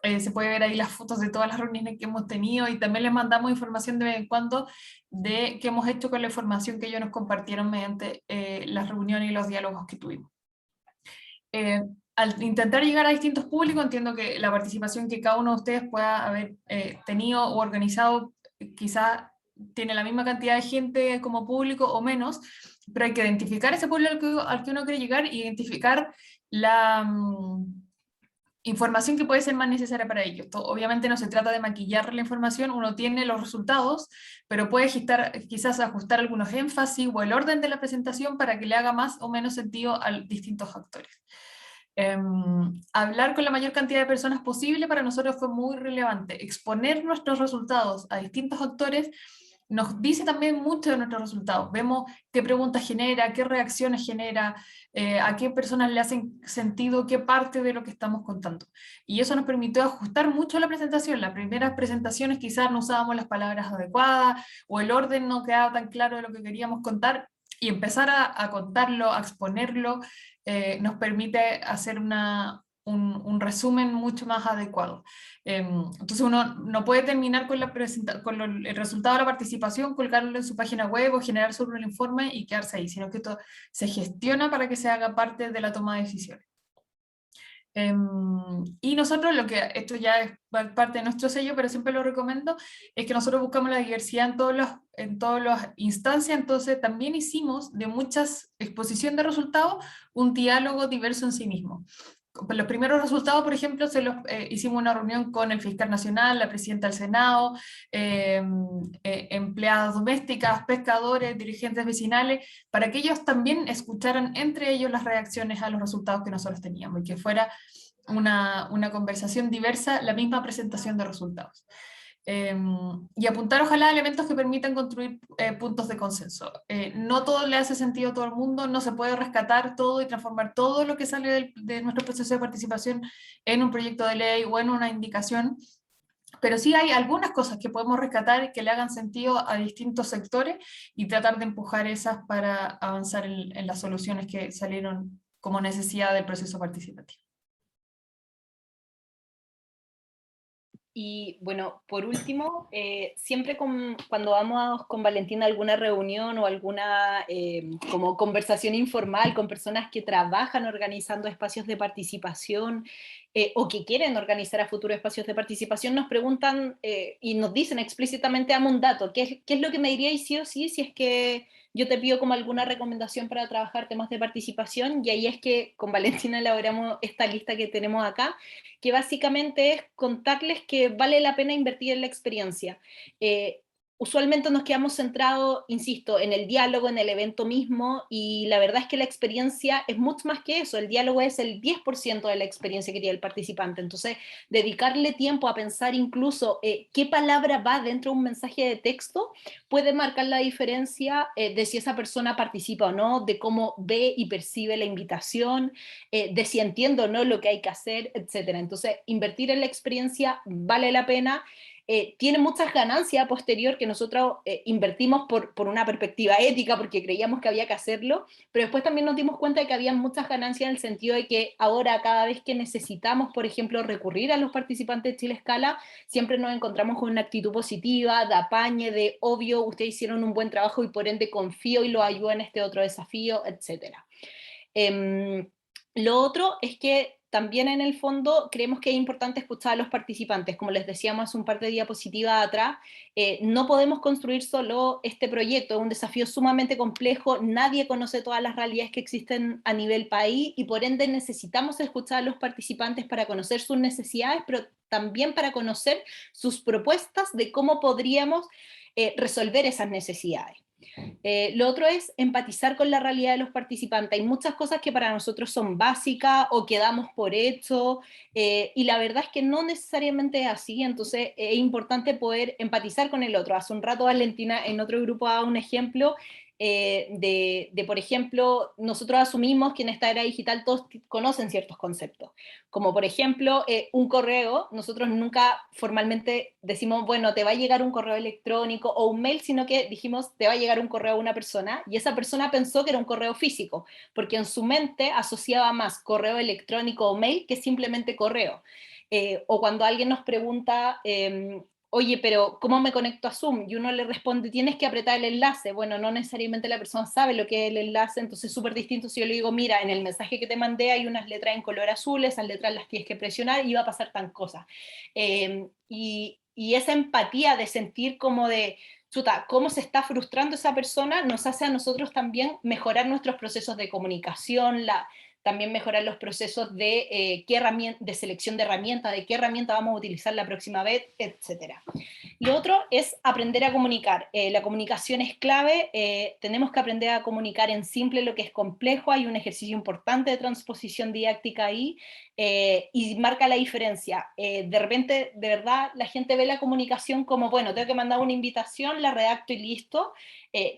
Se puede ver ahí las fotos de todas las reuniones que hemos tenido, y también les mandamos información de vez en cuando de qué hemos hecho con la información que ellos nos compartieron mediante las reuniones y los diálogos que tuvimos. Al intentar llegar a distintos públicos, entiendo que la participación que cada uno de ustedes pueda haber tenido o organizado quizá tiene la misma cantidad de gente como público o menos, pero hay que identificar ese público al que uno quiere llegar, identificar información que puede ser más necesaria para ello. Esto, obviamente no se trata de maquillar la información, uno tiene los resultados, pero puede quizás ajustar algunos énfasis o el orden de la presentación para que le haga más o menos sentido a distintos actores. Hablar con la mayor cantidad de personas posible para nosotros fue muy relevante. Exponer nuestros resultados a distintos actores nos dice también mucho de nuestros resultados. Vemos qué preguntas genera, qué reacciones genera, a qué personas le hacen sentido qué parte de lo que estamos contando. Y eso nos permitió ajustar mucho la presentación. Las primeras presentaciones quizás no usábamos las palabras adecuadas o el orden no quedaba tan claro de lo que queríamos contar, y empezar a contarlo, a exponerlo, nos permite hacer un resumen mucho más adecuado. Entonces uno no puede terminar con, el resultado de la participación, colgarlo en su página web o generar sobre el informe y quedarse ahí, sino que esto se gestiona para que se haga parte de la toma de decisiones. Y nosotros, esto ya es parte de nuestro sello, pero siempre lo recomiendo, es que nosotros buscamos la diversidad en todas las instancias. Entonces también hicimos de muchas exposición de resultados un diálogo diverso en sí mismo. Los primeros resultados, por ejemplo, hicimos una reunión con el fiscal nacional, la presidenta del Senado, empleadas domésticas, pescadores, dirigentes vecinales, para que ellos también escucharan entre ellos las reacciones a los resultados que nosotros teníamos, y que fuera una conversación diversa, la misma presentación de resultados. Y apuntar ojalá elementos que permitan construir puntos de consenso. No todo le hace sentido a todo el mundo, no se puede rescatar todo y transformar todo lo que sale de nuestro proceso de participación en un proyecto de ley o en una indicación, pero sí hay algunas cosas que podemos rescatar que le hagan sentido a distintos sectores y tratar de empujar esas para avanzar en las soluciones que salieron como necesidad del proceso participativo. Y bueno, por último, siempre cuando vamos con Valentina a alguna reunión o alguna como conversación informal con personas que trabajan organizando espacios de participación o que quieren organizar a futuro espacios de participación, nos preguntan y nos dicen explícitamente: dame un dato, ¿qué es lo que me diríais sí o sí si es que yo te pido como alguna recomendación para trabajar temas de participación? Y ahí es que con Valentina elaboramos esta lista que tenemos acá, que básicamente es contarles que vale la pena invertir en la experiencia. Usualmente nos quedamos centrados, insisto, en el diálogo, en el evento mismo, y la verdad es que la experiencia es mucho más que eso. El diálogo es el 10% de la experiencia que tiene el participante. Entonces, dedicarle tiempo a pensar incluso qué palabra va dentro de un mensaje de texto puede marcar la diferencia de si esa persona participa o no, de cómo ve y percibe la invitación, de si entiende o no lo que hay que hacer, etc. Entonces, invertir en la experiencia vale la pena. Tiene muchas ganancias a posterior que nosotros invertimos por una perspectiva ética, porque creíamos que había que hacerlo, pero después también nos dimos cuenta de que había muchas ganancias en el sentido de que ahora cada vez que necesitamos, por ejemplo, recurrir a los participantes de Chile Escala, siempre nos encontramos con una actitud positiva, de apañe, de obvio, ustedes hicieron un buen trabajo y por ende confío y los ayudo en este otro desafío, etc. Lo otro es que también en el fondo creemos que es importante escuchar a los participantes. Como les decíamos hace un par de diapositivas atrás, no podemos construir solo este proyecto, es un desafío sumamente complejo, nadie conoce todas las realidades que existen a nivel país y por ende necesitamos escuchar a los participantes para conocer sus necesidades, pero también para conocer sus propuestas de cómo podríamos resolver esas necesidades. Lo otro es empatizar con la realidad de los participantes. Hay muchas cosas que para nosotros son básicas o que damos por hecho, y la verdad es que no necesariamente es así, entonces es importante poder empatizar con el otro. Hace un rato Valentina en otro grupo daba un ejemplo por ejemplo, nosotros asumimos que en esta era digital todos conocen ciertos conceptos, como por ejemplo un correo. Nosotros nunca formalmente decimos, bueno, te va a llegar un correo electrónico o un mail, sino que dijimos, te va a llegar un correo a una persona, y esa persona pensó que era un correo físico, porque en su mente asociaba más correo electrónico o mail que simplemente correo. O cuando alguien nos pregunta, oye, pero ¿cómo me conecto a Zoom? Y uno le responde, tienes que apretar el enlace. Bueno, no necesariamente la persona sabe lo que es el enlace, entonces es súper distinto si yo le digo, mira, en el mensaje que te mandé hay unas letras en color azul, esas letras las tienes que presionar y va a pasar tan cosa. Y esa empatía de sentir como de, chuta, cómo se está frustrando esa persona, nos hace a nosotros también mejorar nuestros procesos de comunicación, también mejorar los procesos de, de selección de herramientas, de qué herramienta vamos a utilizar la próxima vez, etc. Lo otro es aprender a comunicar. La comunicación es clave, tenemos que aprender a comunicar en simple lo que es complejo, hay un ejercicio importante de transposición didáctica ahí, y marca la diferencia. De repente, de verdad, la gente ve la comunicación como, bueno, tengo que mandar una invitación, la redacto y listo.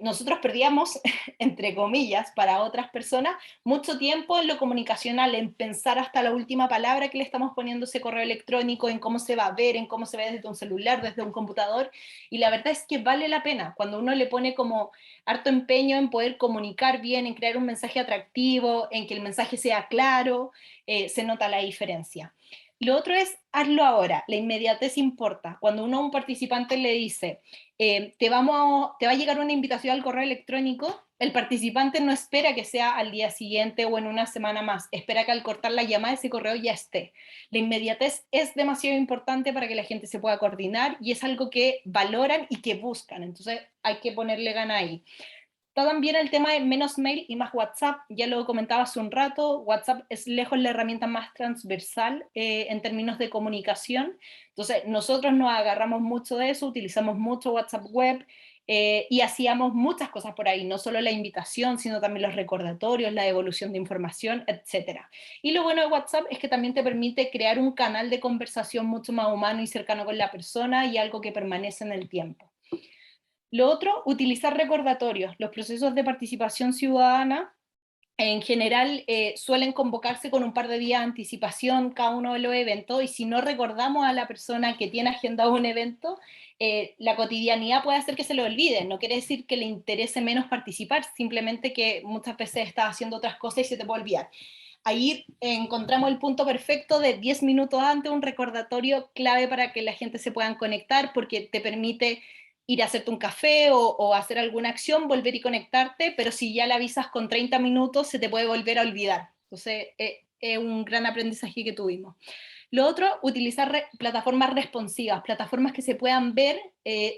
Nosotros perdíamos, entre comillas, para otras personas, mucho tiempo en lo comunicacional, en pensar hasta la última palabra que le estamos poniendo ese correo electrónico, en cómo se va a ver, en cómo se ve desde un celular, desde un computador, y la verdad es que vale la pena, cuando uno le pone como harto empeño en poder comunicar bien, en crear un mensaje atractivo, en que el mensaje sea claro, se nota la diferencia. Lo otro es, hazlo ahora, la inmediatez importa. Cuando uno a un participante le dice, te va a llegar una invitación al correo electrónico, el participante no espera que sea al día siguiente o en una semana más, espera que al cortar la llamada ese correo ya esté. La inmediatez es demasiado importante para que la gente se pueda coordinar y es algo que valoran y que buscan, entonces hay que ponerle gana ahí. También el tema de menos mail y más WhatsApp, ya lo comentaba hace un rato, WhatsApp es lejos la herramienta más transversal en términos de comunicación, entonces nosotros nos agarramos mucho de eso, utilizamos mucho WhatsApp web, y hacíamos muchas cosas por ahí, no solo la invitación, sino también los recordatorios, la devolución de información, etc. Y lo bueno de WhatsApp es que también te permite crear un canal de conversación mucho más humano y cercano con la persona y algo que permanece en el tiempo. Lo otro, utilizar recordatorios. Los procesos de participación ciudadana en general suelen convocarse con un par de días de anticipación cada uno de los eventos, y si no recordamos a la persona que tiene agendado un evento, la cotidianidad puede hacer que se lo olvide. No quiere decir que le interese menos participar, simplemente que muchas veces estás haciendo otras cosas y se te puede olvidar. Ahí encontramos el punto perfecto de 10 minutos antes, un recordatorio clave para que la gente se puedan conectar, porque te permite ir a hacerte un café o hacer alguna acción, volver y conectarte, pero si ya la avisas con 30 minutos, se te puede volver a olvidar. Entonces, es un gran aprendizaje que tuvimos. Lo otro, utilizar plataformas responsivas, plataformas que se puedan ver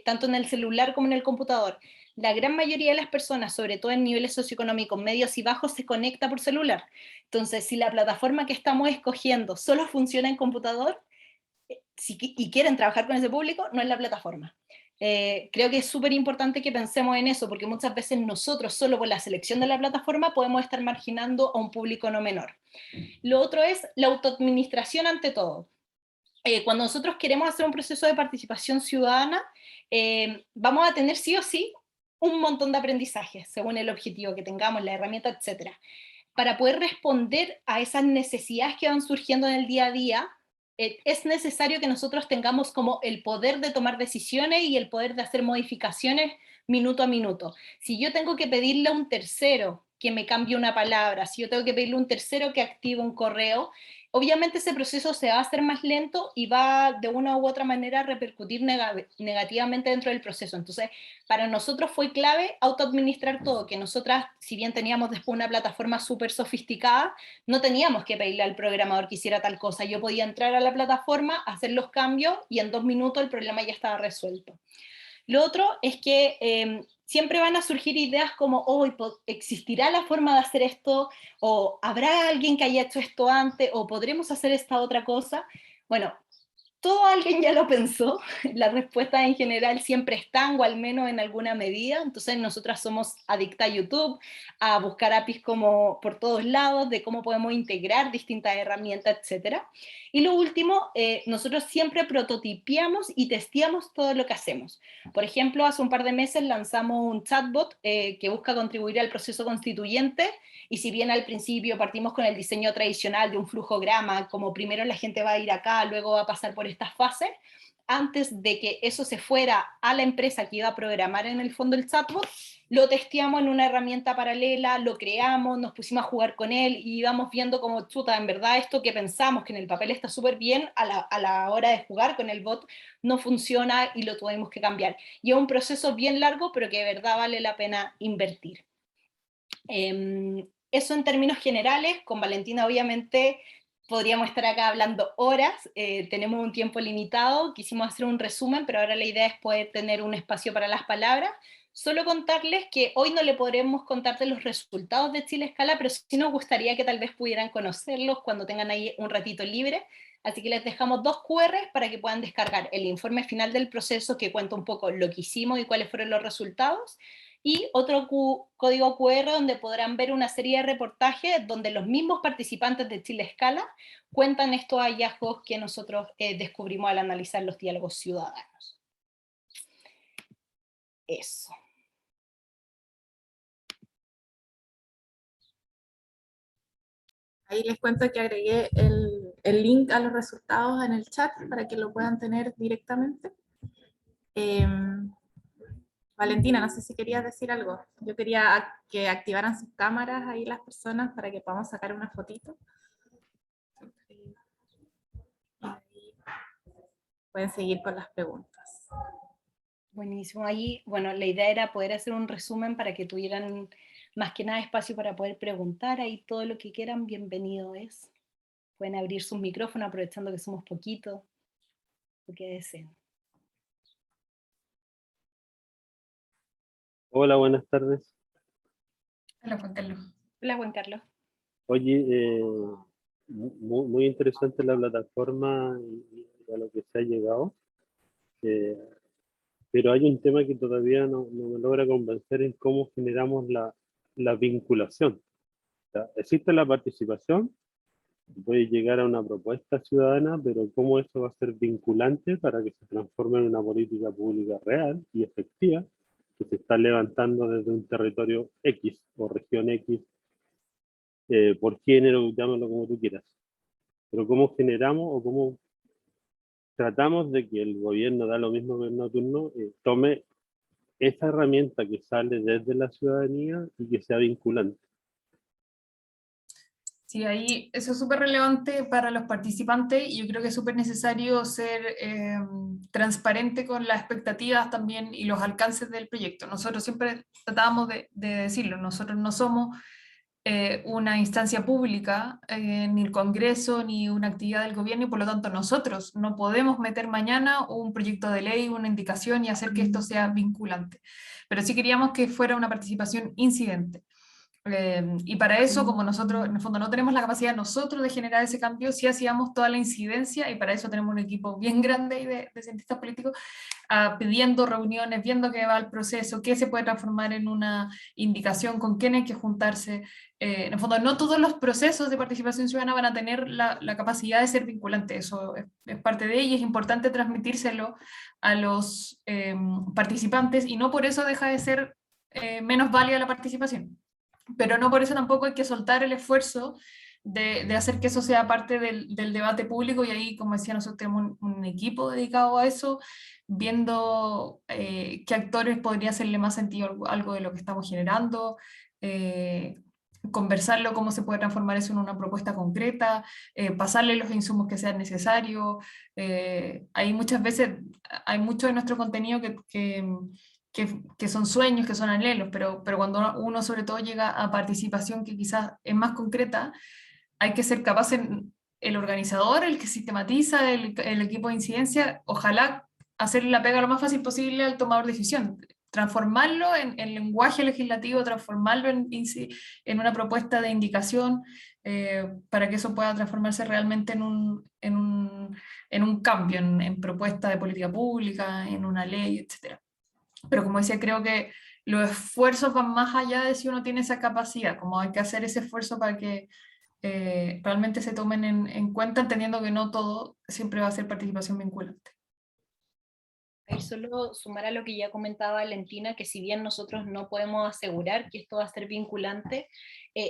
tanto en el celular como en el computador. La gran mayoría de las personas, sobre todo en niveles socioeconómicos medios y bajos, se conecta por celular. Entonces, si la plataforma que estamos escogiendo solo funciona en computador, y quieren trabajar con ese público, no es la plataforma. Creo que es súper importante que pensemos en eso, porque muchas veces nosotros, solo por la selección de la plataforma, podemos estar marginando a un público no menor. Lo otro es la autoadministración ante todo. Cuando nosotros queremos hacer un proceso de participación ciudadana, vamos a tener sí o sí un montón de aprendizajes, según el objetivo que tengamos, la herramienta, etc. Para poder responder a esas necesidades que van surgiendo en el día a día, es necesario que nosotros tengamos como el poder de tomar decisiones y el poder de hacer modificaciones minuto a minuto. Si yo tengo que pedirle a un tercero que me cambie una palabra, si yo tengo que pedirle a un tercero que active un correo, obviamente ese proceso se va a hacer más lento y va de una u otra manera a repercutir negativamente dentro del proceso. Entonces, para nosotros fue clave autoadministrar todo, que nosotras, si bien teníamos después una plataforma súper sofisticada, no teníamos que pedirle al programador que hiciera tal cosa. Yo podía entrar a la plataforma, hacer los cambios y en 2 minutos el problema ya estaba resuelto. Lo otro es que siempre van a surgir ideas como, ¿existirá la forma de hacer esto? ¿O habrá alguien que haya hecho esto antes? ¿O podremos hacer esta otra cosa? Bueno, todo alguien ya lo pensó, las respuestas en general siempre están, o al menos en alguna medida, entonces nosotras somos adictas a YouTube, a buscar APIs como por todos lados, de cómo podemos integrar distintas herramientas, etc. Y lo último, nosotros siempre prototipiamos y testeamos todo lo que hacemos. Por ejemplo, hace un par de meses lanzamos un chatbot que busca contribuir al proceso constituyente, y si bien al principio partimos con el diseño tradicional de un flujograma, como primero la gente va a ir acá, luego va a pasar por estas fases, antes de que eso se fuera a la empresa que iba a programar en el fondo el chatbot, lo testeamos en una herramienta paralela, lo creamos, nos pusimos a jugar con él y íbamos viendo como, chuta, en verdad esto que pensamos que en el papel está súper bien, a la hora de jugar con el bot no funciona y lo tuvimos que cambiar. Y es un proceso bien largo, pero que de verdad vale la pena invertir. Eso en términos generales. Con Valentina obviamente podríamos estar acá hablando horas, tenemos un tiempo limitado, quisimos hacer un resumen, pero ahora la idea es poder tener un espacio para las palabras. Solo contarles que hoy no le podremos contar de los resultados de Chile Escala, pero sí nos gustaría que tal vez pudieran conocerlos cuando tengan ahí un ratito libre. Así que les dejamos 2 QR para que puedan descargar el informe final del proceso que cuenta un poco lo que hicimos y cuáles fueron los resultados, y otro código QR donde podrán ver una serie de reportajes donde los mismos participantes de Chile Escala cuentan estos hallazgos que nosotros descubrimos al analizar los diálogos ciudadanos. Eso. Ahí les cuento que agregué el link a los resultados en el chat para que lo puedan tener directamente. Valentina, no sé si querías decir algo. Yo quería que activaran sus cámaras ahí las personas para que podamos sacar una fotito. Ahí pueden seguir con las preguntas. Buenísimo. Ahí, bueno, la idea era poder hacer un resumen para que tuvieran más que nada espacio para poder preguntar. Ahí todo lo que quieran, bienvenido es. Pueden abrir sus micrófonos aprovechando que somos poquitos, lo que deseen. Hola, buenas tardes. Hola, Juan Carlos. Hola, Juan Carlos. Oye, muy interesante la plataforma y a lo que se ha llegado, pero hay un tema que todavía no me logra convencer en cómo generamos la vinculación. O sea, existe la participación, puede llegar a una propuesta ciudadana, pero cómo eso va a ser vinculante para que se transforme en una política pública real y efectiva, que se está levantando desde un territorio X o región X, por género, llámalo como tú quieras. Pero cómo generamos o cómo tratamos de que el gobierno, da lo mismo gobierno de turno, tome esa herramienta que sale desde la ciudadanía y que sea vinculante. Sí, ahí eso es súper relevante para los participantes y yo creo que es súper necesario ser transparente con las expectativas también y los alcances del proyecto. Nosotros siempre tratábamos de decirlo, nosotros no somos una instancia pública, ni el Congreso, ni una actividad del gobierno, y por lo tanto nosotros no podemos meter mañana un proyecto de ley, una indicación y hacer que esto sea vinculante. Pero sí queríamos que fuera una participación incidente. Y para eso, como nosotros en el fondo no tenemos la capacidad nosotros de generar ese cambio, sí hacíamos toda la incidencia, y para eso tenemos un equipo bien grande de cientistas políticos, pidiendo reuniones, viendo qué va el proceso, qué se puede transformar en una indicación, con quién hay que juntarse. En el fondo, no todos los procesos de participación ciudadana van a tener la capacidad de ser vinculantes, eso es parte de ello, y es importante transmitírselo a los participantes, y no por eso deja de ser menos válida la participación. Pero no por eso tampoco hay que soltar el esfuerzo de hacer que eso sea parte del debate público, y ahí, como decía, nosotros tenemos un equipo dedicado a eso, viendo qué actores podría hacerle más sentido algo de lo que estamos generando, conversarlo, cómo se puede transformar eso en una propuesta concreta, pasarle los insumos que sean necesarios. Hay muchas veces, hay mucho de nuestro contenido que son sueños, que son anhelos, pero cuando uno sobre todo llega a participación que quizás es más concreta, hay que ser capaz, el organizador, el que sistematiza, el equipo de incidencia, ojalá hacer la pega lo más fácil posible al tomador de decisión, transformarlo en lenguaje legislativo, transformarlo en una propuesta de indicación, para que eso pueda transformarse realmente en un cambio, en propuesta de política pública, en una ley, etc. Pero como decía, creo que los esfuerzos van más allá de si uno tiene esa capacidad, como hay que hacer ese esfuerzo para que realmente se tomen en cuenta, entendiendo que no todo siempre va a ser participación vinculante. Ahí solo sumar a lo que ya comentaba Valentina, que si bien nosotros no podemos asegurar que esto va a ser vinculante,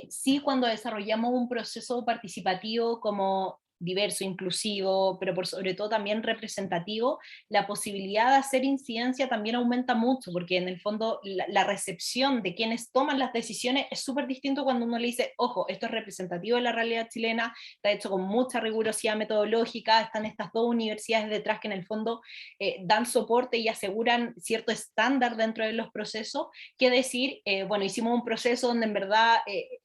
sí, cuando desarrollamos un proceso participativo como diverso, inclusivo, pero por sobre todo también representativo, la posibilidad de hacer incidencia también aumenta mucho, porque en el fondo la recepción de quienes toman las decisiones es súper distinto cuando uno le dice, ojo, esto es representativo de la realidad chilena, está hecho con mucha rigurosidad metodológica, están estas 2 universidades detrás que en el fondo dan soporte y aseguran cierto estándar dentro de los procesos, que decir, bueno, hicimos un proceso donde en verdad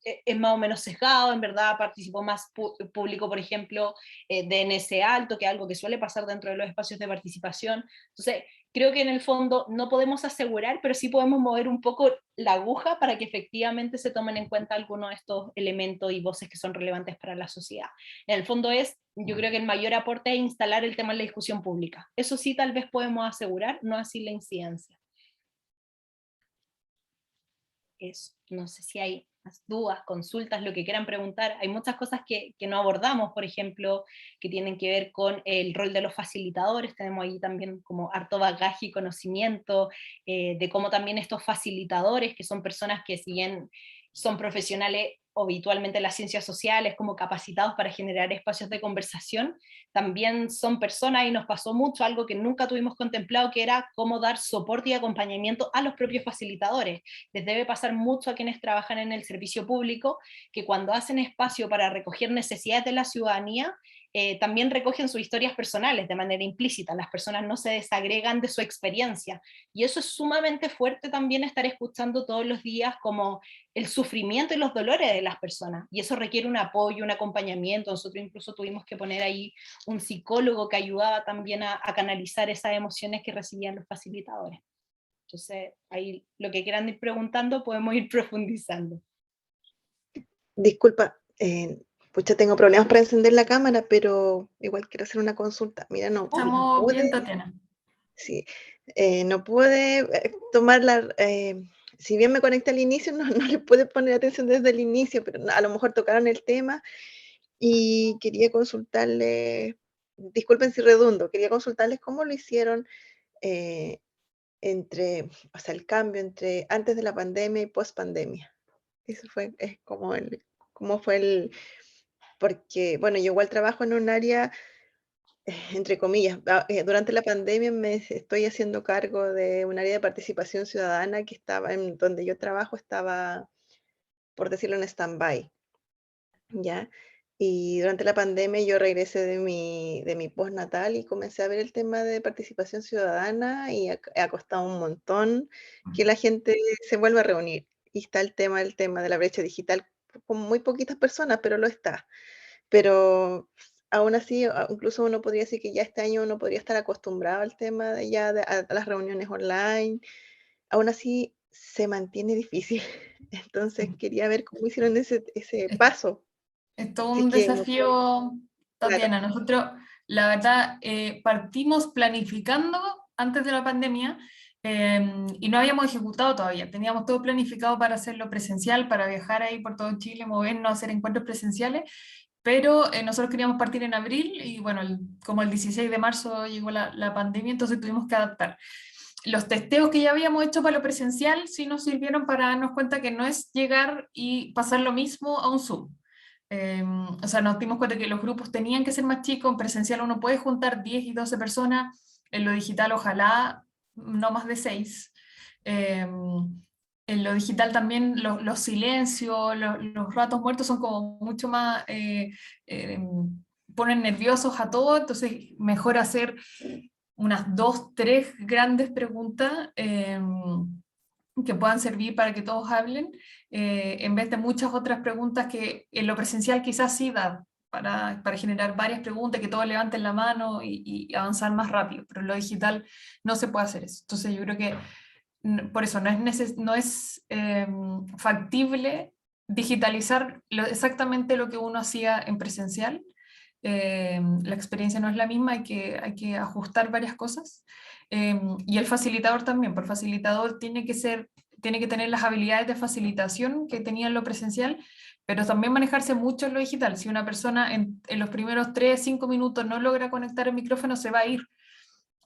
es más o menos sesgado, en verdad participó más público, por ejemplo, de NC alto, que es algo que suele pasar dentro de los espacios de participación. Entonces, creo que en el fondo no podemos asegurar, pero sí podemos mover un poco la aguja para que efectivamente se tomen en cuenta algunos de estos elementos y voces que son relevantes para la sociedad. En el fondo yo creo que el mayor aporte es instalar el tema en la discusión pública. Eso sí tal vez podemos asegurar, no así la incidencia. Eso, no sé si hay más dudas, consultas, lo que quieran preguntar. Hay muchas cosas que no abordamos, por ejemplo, que tienen que ver con el rol de los facilitadores. Tenemos ahí también como harto bagaje y conocimiento de cómo también estos facilitadores, que son personas que si bien son profesionales habitualmente en las ciencias sociales, como capacitados para generar espacios de conversación, también son personas, y nos pasó mucho algo que nunca tuvimos contemplado, que era cómo dar soporte y acompañamiento a los propios facilitadores. Les debe pasar mucho a quienes trabajan en el servicio público, que cuando hacen espacio para recoger necesidades de la ciudadanía, también recogen sus historias personales de manera implícita. Las personas no se desagregan de su experiencia, y eso es sumamente fuerte también, estar escuchando todos los días como el sufrimiento y los dolores de las personas, y eso requiere un apoyo, un acompañamiento. Nosotros incluso tuvimos que poner ahí un psicólogo que ayudaba también a canalizar esas emociones que recibían los facilitadores. Entonces, ahí lo que quieran ir preguntando podemos ir profundizando. Disculpa, pucha, tengo problemas para encender la cámara, pero igual quiero hacer una consulta. Mira, no Estamos pude, bien, Tatiana. sí, no pude tomar si bien me conecté al inicio, no le pude poner atención desde el inicio, pero a lo mejor tocaron el tema y quería consultarles, disculpen si redundo, quería consultarles cómo lo hicieron o sea, el cambio entre antes de la pandemia y post pandemia. Eso es cómo fue porque, bueno, yo igual trabajo en un área, entre comillas, durante la pandemia me estoy haciendo cargo de un área de participación ciudadana que donde yo trabajo estaba, por decirlo, en stand-by, ¿ya? Y durante la pandemia yo regresé de mi postnatal y comencé a ver el tema de participación ciudadana y ha costado un montón que la gente se vuelva a reunir. Y está el tema de la brecha digital con muy poquitas personas, pero lo está. Pero aún así, incluso uno podría decir que ya este año uno podría estar acostumbrado al tema a las reuniones online. Aún así se mantiene difícil. Entonces quería ver cómo hicieron ese paso. Es todo Si es un que me puede- desafío, Tatiana. Claro. Nosotros, la verdad, partimos planificando antes de la pandemia y no habíamos ejecutado todavía. Teníamos todo planificado para hacerlo presencial, para viajar ahí por todo Chile, movernos, hacer encuentros presenciales, pero nosotros queríamos partir en abril y bueno, como el 16 de marzo llegó la pandemia, entonces tuvimos que adaptar. Los testeos que ya habíamos hecho para lo presencial sí nos sirvieron para darnos cuenta que no es llegar y pasar lo mismo a un Zoom. O sea, nos dimos cuenta que los grupos tenían que ser más chicos. En presencial uno puede juntar 10 y 12 personas, en lo digital ojalá no más de 6. En lo digital también los silencios, los ratos muertos son como mucho más, ponen nerviosos a todos, entonces mejor hacer unas 2, 3 grandes preguntas que puedan servir para que todos hablen, en vez de muchas otras preguntas que en lo presencial quizás sí da para generar varias preguntas, que todos levanten la mano y avanzar más rápido, pero en lo digital no se puede hacer eso. Entonces yo creo que por eso no es factible digitalizar exactamente lo que uno hacía en presencial. La experiencia no es la misma, hay que ajustar varias cosas. Y el facilitador también, por facilitador tiene que tener las habilidades de facilitación que tenía en lo presencial, pero también manejarse mucho en lo digital. Si una persona en los primeros 3, 5 minutos no logra conectar el micrófono, se va a ir.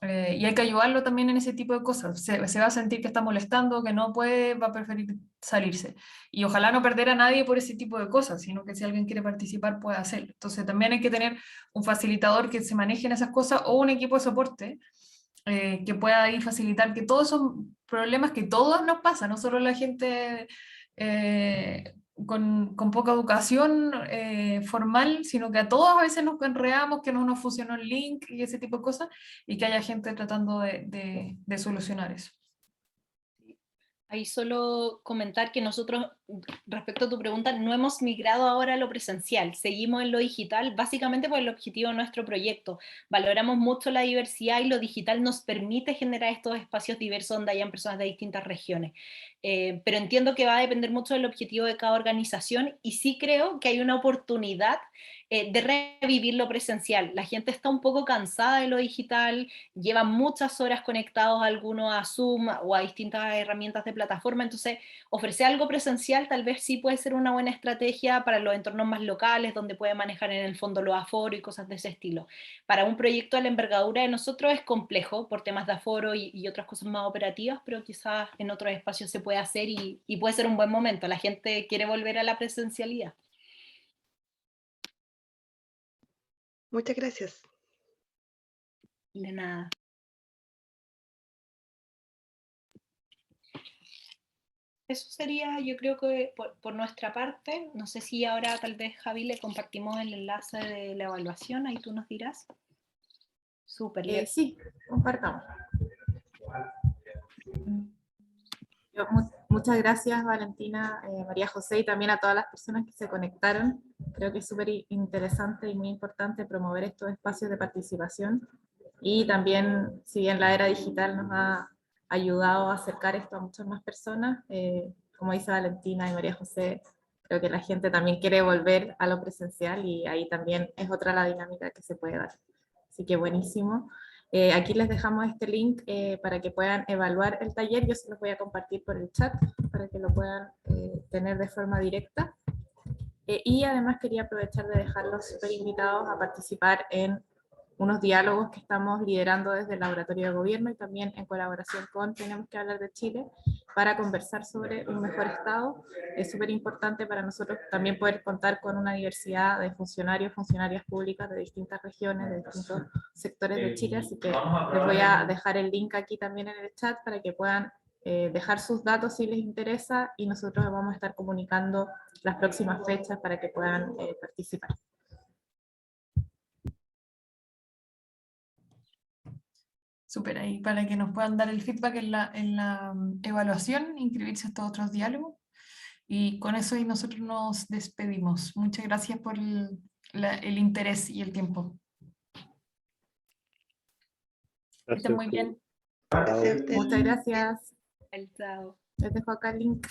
Y hay que ayudarlo también en ese tipo de cosas. Se va a sentir que está molestando, que no puede, va a preferir salirse. Y ojalá no perder a nadie por ese tipo de cosas, sino que si alguien quiere participar pueda hacerlo. Entonces también hay que tener un facilitador que se maneje en esas cosas o un equipo de soporte que pueda ir facilitar que todos son problemas que todos nos pasan, no solo la gente con poca educación formal, sino que a todos a veces nos enredamos, que no nos funcionó el link y ese tipo de cosas, y que haya gente tratando de solucionar eso. Ahí solo comentar que nosotros respecto a tu pregunta, no hemos migrado ahora a lo presencial, seguimos en lo digital, básicamente por el objetivo de nuestro proyecto. Valoramos mucho la diversidad y lo digital nos permite generar estos espacios diversos donde hayan personas de distintas regiones. Pero entiendo que va a depender mucho del objetivo de cada organización y sí creo que hay una oportunidad de revivir lo presencial. La gente está un poco cansada de lo digital, lleva muchas horas conectados algunos a Zoom o a distintas herramientas de plataforma, entonces ofrecer algo presencial tal vez sí puede ser una buena estrategia para los entornos más locales, donde puede manejar en el fondo los aforos y cosas de ese estilo. Para un proyecto de la envergadura de nosotros es complejo por temas de aforo y otras cosas más operativas, pero quizás en otros espacios se puede hacer y puede ser un buen momento. La gente quiere volver a la presencialidad. Muchas gracias. De nada. Eso sería, yo creo que por nuestra parte. No sé si ahora tal vez, Javi, le compartimos el enlace de la evaluación, ahí tú nos dirás. Súper bien. Sí, compartamos. Muchas gracias, Valentina, María José, y también a todas las personas que se conectaron. Creo que es súper interesante y muy importante promover estos espacios de participación. Y también, si bien la era digital nos ha ayudado a acercar esto a muchas más personas, como dice Valentina y María José, creo que la gente también quiere volver a lo presencial y ahí también es otra la dinámica que se puede dar. Así que buenísimo. Aquí les dejamos este link para que puedan evaluar el taller. Yo se los voy a compartir por el chat para que lo puedan tener de forma directa. Y además quería aprovechar de dejarlos súper invitados a participar en unos diálogos que estamos liderando desde el Laboratorio de Gobierno y también en colaboración con Tenemos que Hablar de Chile para conversar sobre un mejor Estado. Es súper importante para nosotros también poder contar con una diversidad de funcionarios, funcionarias públicas de distintas regiones, de distintos sectores de Chile, así que les voy a dejar el link aquí también en el chat para que puedan dejar sus datos si les interesa y nosotros vamos a estar comunicando las próximas fechas para que puedan participar. Súper, ahí para que nos puedan dar el feedback en la evaluación, inscribirse a estos otros diálogos. Y con eso y nosotros nos despedimos. Muchas gracias por el interés y el tiempo. Que estén muy bien. Gracias a ustedes. Muchas gracias. Chao. Les dejo acá el link.